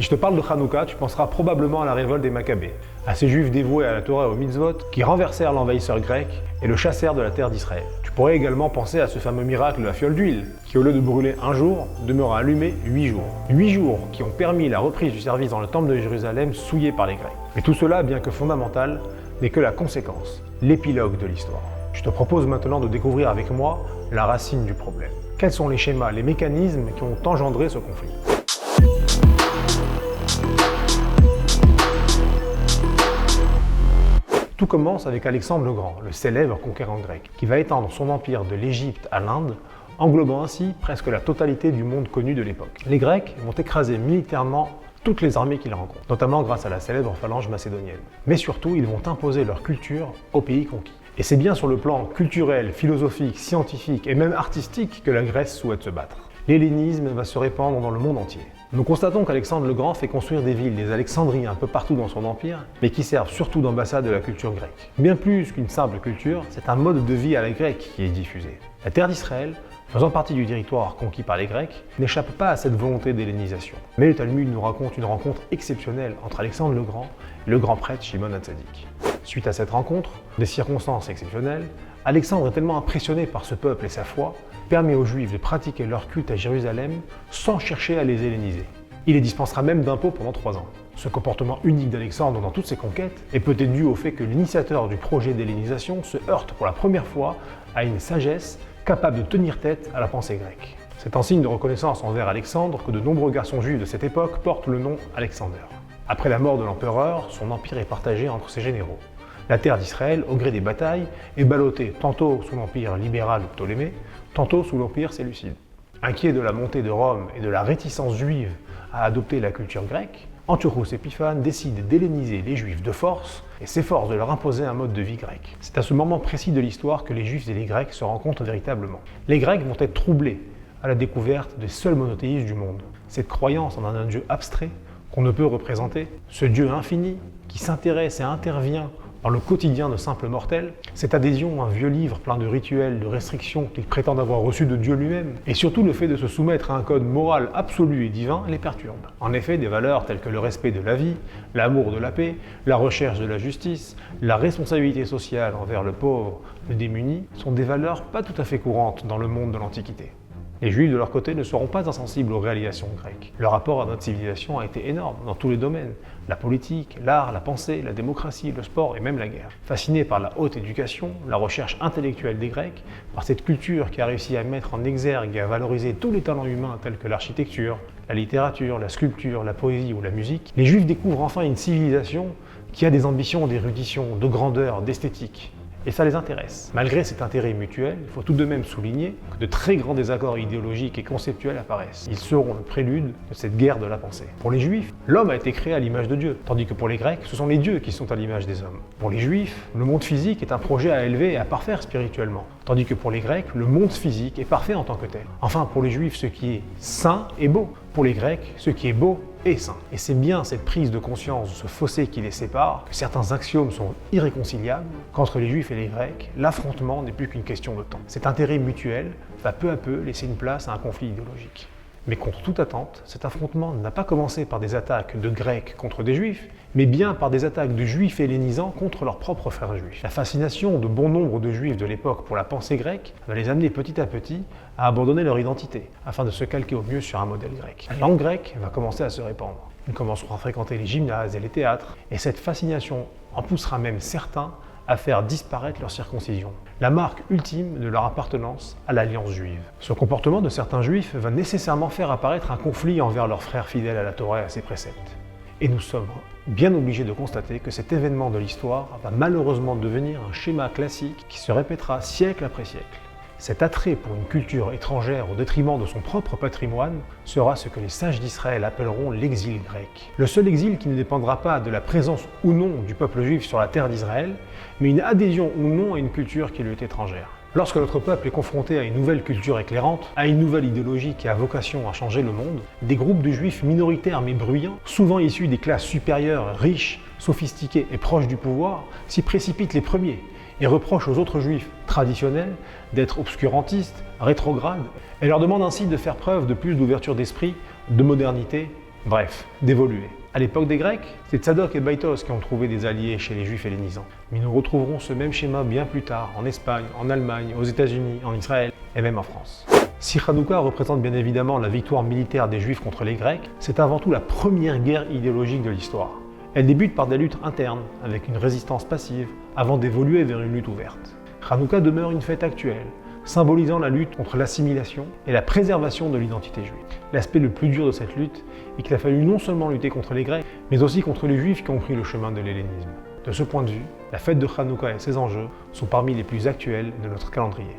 je te parle de Hanouka, tu penseras probablement à la révolte des Maccabées, à ces juifs dévoués à la Torah et au mitzvot qui renversèrent l'envahisseur grec et le chassèrent de la terre d'Israël. Tu pourrais également penser à ce fameux miracle de la fiole d'huile, qui au lieu de brûler un jour, demeura allumé 8 jours. 8 jours qui ont permis la reprise du service dans le temple de Jérusalem souillé par les Grecs. Mais tout cela, bien que fondamental, n'est que la conséquence, l'épilogue de l'histoire. Je te propose maintenant de découvrir avec moi la racine du problème. Quels sont les schémas, les mécanismes qui ont engendré ce conflit ? Tout commence avec Alexandre le Grand, le célèbre conquérant grec, qui va étendre son empire de l'Égypte à l'Inde, englobant ainsi presque la totalité du monde connu de l'époque. Les Grecs vont écraser militairement toutes les armées qu'ils rencontrent, notamment grâce à la célèbre phalange macédonienne. Mais surtout, ils vont imposer leur culture aux pays conquis. Et c'est bien sur le plan culturel, philosophique, scientifique et même artistique que la Grèce souhaite se battre. L'hellénisme va se répandre dans le monde entier. Nous constatons qu'Alexandre le Grand fait construire des villes, des Alexandries un peu partout dans son empire, mais qui servent surtout d'ambassade de la culture grecque. Bien plus qu'une simple culture, c'est un mode de vie à la grecque qui est diffusé. La terre d'Israël, faisant partie du territoire conquis par les Grecs, n'échappe pas à cette volonté d'hellénisation. Mais le Talmud nous raconte une rencontre exceptionnelle entre Alexandre le Grand et le grand prêtre Shimon HaTzadik. Suite à cette rencontre, des circonstances exceptionnelles, Alexandre est tellement impressionné par ce peuple et sa foi, permet aux Juifs de pratiquer leur culte à Jérusalem sans chercher à les helléniser. Il les dispensera même d'impôts pendant 3 ans. Ce comportement unique d'Alexandre dans toutes ses conquêtes est peut-être dû au fait que l'initiateur du projet d'hellénisation se heurte pour la première fois à une sagesse capable de tenir tête à la pensée grecque. C'est un signe de reconnaissance envers Alexandre que de nombreux garçons juifs de cette époque portent le nom Alexander. Après la mort de l'empereur, son empire est partagé entre ses généraux. La terre d'Israël, au gré des batailles, est ballottée tantôt sous l'empire libéral de Ptolémée, tantôt sous l'empire séleucide. Inquiet de la montée de Rome et de la réticence juive à adopter la culture grecque, Antiochos Épiphane décide d'helléniser les Juifs de force et s'efforce de leur imposer un mode de vie grec. C'est à ce moment précis de l'histoire que les Juifs et les Grecs se rencontrent véritablement. Les Grecs vont être troublés à la découverte des seuls monothéistes du monde. Cette croyance en un Dieu abstrait qu'on ne peut représenter, ce Dieu infini qui s'intéresse et intervient dans le quotidien de simples mortels, cette adhésion à un vieux livre plein de rituels, de restrictions qu'ils prétendent avoir reçus de Dieu lui-même, et surtout le fait de se soumettre à un code moral absolu et divin les perturbe. En effet, des valeurs telles que le respect de la vie, l'amour de la paix, la recherche de la justice, la responsabilité sociale envers le pauvre, le démuni, sont des valeurs pas tout à fait courantes dans le monde de l'Antiquité. Les Juifs, de leur côté, ne seront pas insensibles aux réalisations grecques. Leur rapport à notre civilisation a été énorme dans tous les domaines. La politique, l'art, la pensée, la démocratie, le sport et même la guerre. Fascinés par la haute éducation, la recherche intellectuelle des Grecs, par cette culture qui a réussi à mettre en exergue et à valoriser tous les talents humains tels que l'architecture, la littérature, la sculpture, la poésie ou la musique, les Juifs découvrent enfin une civilisation qui a des ambitions d'érudition, de grandeur, d'esthétique. Et ça les intéresse. Malgré cet intérêt mutuel, il faut tout de même souligner que de très grands désaccords idéologiques et conceptuels apparaissent. Ils seront le prélude de cette guerre de la pensée. Pour les Juifs, l'homme a été créé à l'image de Dieu, tandis que pour les Grecs, ce sont les dieux qui sont à l'image des hommes. Pour les Juifs, le monde physique est un projet à élever et à parfaire spirituellement, tandis que pour les Grecs, le monde physique est parfait en tant que tel. Enfin, pour les Juifs, ce qui est saint est beau. Pour les Grecs, ce qui est beau est saint. Et c'est bien cette prise de conscience de ce fossé qui les sépare, que certains axiomes sont irréconciliables, qu'entre les Juifs et les Grecs, l'affrontement n'est plus qu'une question de temps. Cet intérêt mutuel va peu à peu laisser une place à un conflit idéologique. Mais contre toute attente, cet affrontement n'a pas commencé par des attaques de Grecs contre des Juifs, mais bien par des attaques de Juifs hellénisants contre leurs propres frères juifs. La fascination de bon nombre de Juifs de l'époque pour la pensée grecque va les amener petit à petit à abandonner leur identité, afin de se calquer au mieux sur un modèle grec. La langue grecque va commencer à se répandre. Ils commenceront à fréquenter les gymnases et les théâtres, et cette fascination en poussera même certains à faire disparaître leur circoncision, la marque ultime de leur appartenance à l'alliance juive. Ce comportement de certains juifs va nécessairement faire apparaître un conflit envers leurs frères fidèles à la Torah et à ses préceptes. Et nous sommes bien obligés de constater que cet événement de l'histoire va malheureusement devenir un schéma classique qui se répétera siècle après siècle. Cet attrait pour une culture étrangère au détriment de son propre patrimoine sera ce que les sages d'Israël appelleront l'exil grec. Le seul exil qui ne dépendra pas de la présence ou non du peuple juif sur la terre d'Israël, mais une adhésion ou non à une culture qui lui est étrangère. Lorsque notre peuple est confronté à une nouvelle culture éclairante, à une nouvelle idéologie qui a vocation à changer le monde, des groupes de juifs minoritaires mais bruyants, souvent issus des classes supérieures, riches, sophistiqués et proches du pouvoir, s'y précipitent les premiers et reprochent aux autres juifs traditionnels d'être obscurantistes, rétrogrades, et leur demandent ainsi de faire preuve de plus d'ouverture d'esprit, de modernité, Bref, d'évoluer. À l'époque des Grecs, c'est Tsadok et Baitos qui ont trouvé des alliés chez les Juifs hellénisants. Mais nous retrouverons ce même schéma bien plus tard en Espagne, en Allemagne, aux États-Unis, en Israël et même en France. Si Hanouka représente bien évidemment la victoire militaire des Juifs contre les Grecs, c'est avant tout la première guerre idéologique de l'histoire. Elle débute par des luttes internes, avec une résistance passive, avant d'évoluer vers une lutte ouverte. Hanouka demeure une fête actuelle, symbolisant la lutte contre l'assimilation et la préservation de l'identité juive. L'aspect le plus dur de cette lutte est qu'il a fallu non seulement lutter contre les Grecs, mais aussi contre les Juifs qui ont pris le chemin de l'hellénisme. De ce point de vue, la fête de Hanouka et ses enjeux sont parmi les plus actuels de notre calendrier.